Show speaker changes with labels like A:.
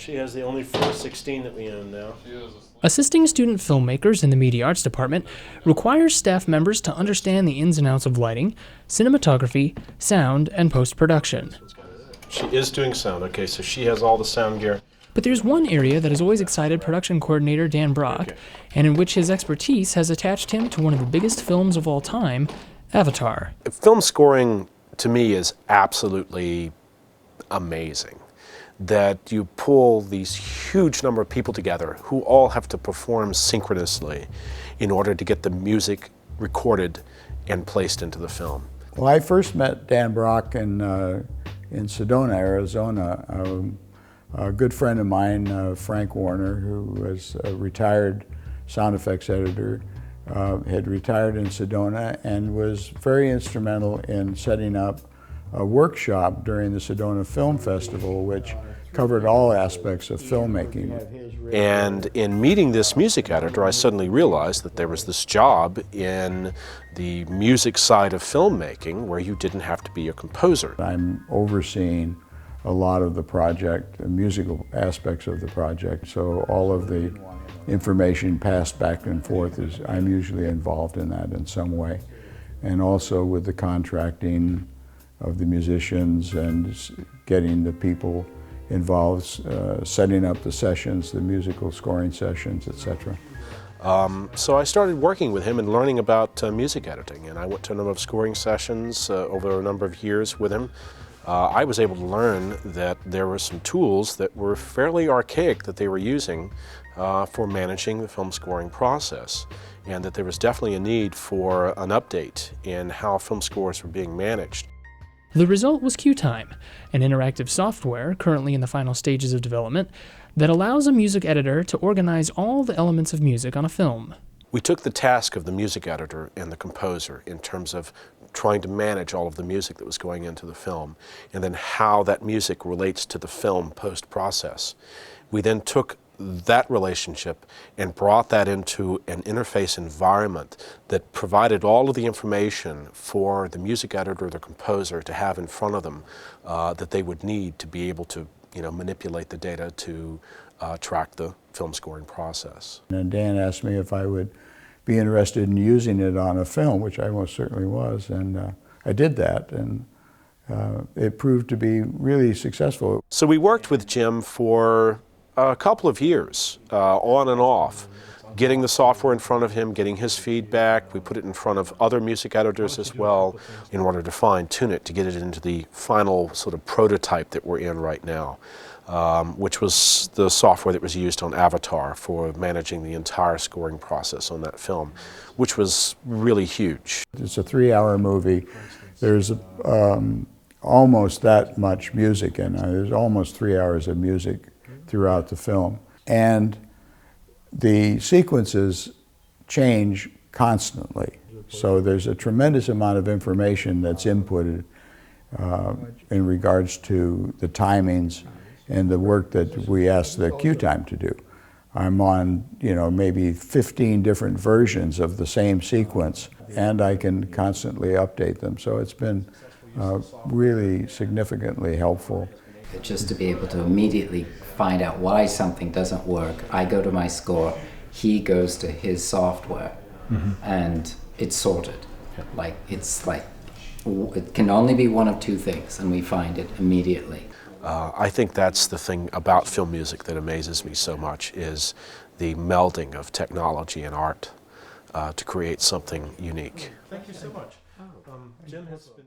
A: She has the only 416 that we own now.
B: Assisting student filmmakers in the Media Arts Department requires staff members to understand the ins and outs of lighting, cinematography, sound, and post-production.
A: She is doing sound, okay, so she has all the sound gear.
B: But there's one area that has always excited production coordinator Dan Brock, and in which his expertise has attached him to one of the biggest films of all time, Avatar.
A: Film scoring, to me, is absolutely amazing. That you pull these huge number of people together who all have to perform synchronously in order to get the music recorded and placed into the film.
C: Well, I first met Dan Brock in Sedona, Arizona. A good friend of mine, Frank Warner, who was a retired sound effects editor, had retired in Sedona and was very instrumental in setting up a workshop during the Sedona Film Festival, which covered all aspects of filmmaking.
A: And in meeting this music editor, I suddenly realized that there was this job in the music side of filmmaking where you didn't have to be a composer.
C: I'm overseeing a lot of the project, the musical aspects of the project, so all of the information passed back and forth I'm usually involved in that in some way. And also with the contracting of the musicians and getting the people involved, setting up the sessions, the musical scoring sessions, etc.
A: So I started working with him and learning about music editing, and I went to a number of scoring sessions over a number of years with him. I was able to learn that there were some tools that were fairly archaic that they were using for managing the film scoring process, and that there was definitely a need for an update in how film scores were being managed.
B: The result was CueTime, an interactive software currently in the final stages of development that allows a music editor to organize all the elements of music on a film.
A: We took the task of the music editor and the composer in terms of trying to manage all of the music that was going into the film, and then how that music relates to the film post-process. We then took that relationship and brought that into an interface environment that provided all of the information for the music editor or the composer to have in front of them that they would need to be able to manipulate the data to track the film scoring process.
C: And Dan asked me if I would be interested in using it on a film, which I most certainly was, and I did that, and it proved to be really successful.
A: So we worked with Jim for a couple of years, on and off, getting the software in front of him, getting his feedback. We put it in front of other music editors as well in order to fine-tune it to get it into the final sort of prototype that we're in right now, which was the software that was used on Avatar for managing the entire scoring process on that film, which was really huge.
C: It's a 3-hour movie. There's almost that much music in it. There's almost 3 hours of music throughout the film. And the sequences change constantly. So there's a tremendous amount of information that's inputted in regards to the timings and the work that we ask the CueTime to do. I'm on, maybe 15 different versions of the same sequence, and I can constantly update them. So it's been really significantly helpful.
D: Just to be able to immediately find out why something doesn't work, I go to my score, he goes to his software, and it's sorted. It can only be one of two things, and we find it immediately.
A: I think that's the thing about film music that amazes me so much, is the melding of technology and art to create something unique.
E: Thank you so much. Jim has been